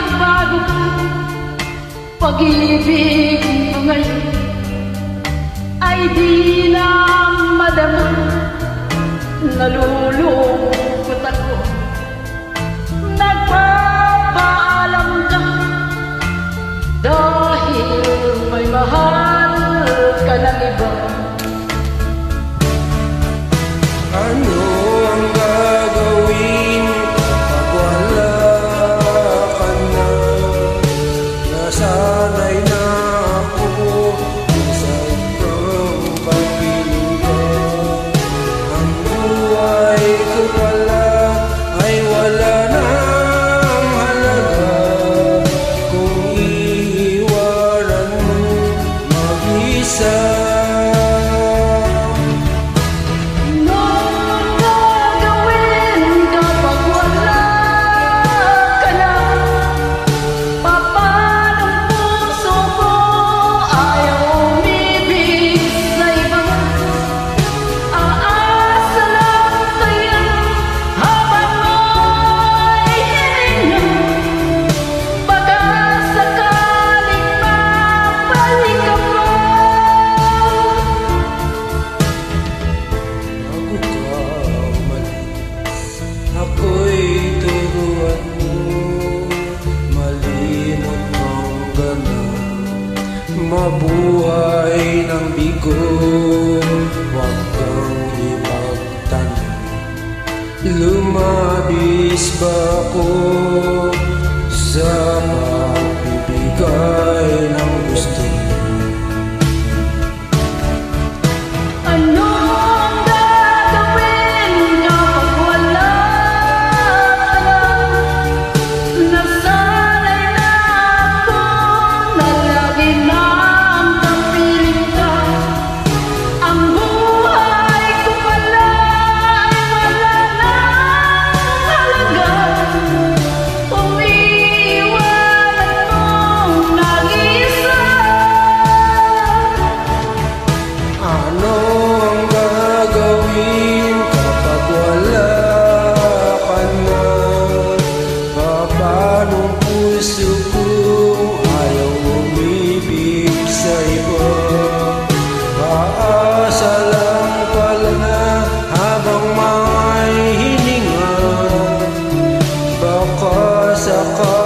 magbago ka. Pag-ibig mo ngayon ay di na madama. Nalulungkot ako, nagpapaalam ka, dahil may mahal ka ng iba. Ano ang gagawin kapag wala ka na? Nasanay na ako sa ibang pagpiling ka. Ang buhay ko pala ay wala nang halaga kung iiwanan mo mag-isa. Ako'y turuan mo, malimot mong gana, mabuhay ng bigo, huwag kang ipagtanong. Lumabis ba ako sa pagbibigay ng gusto mo? Saka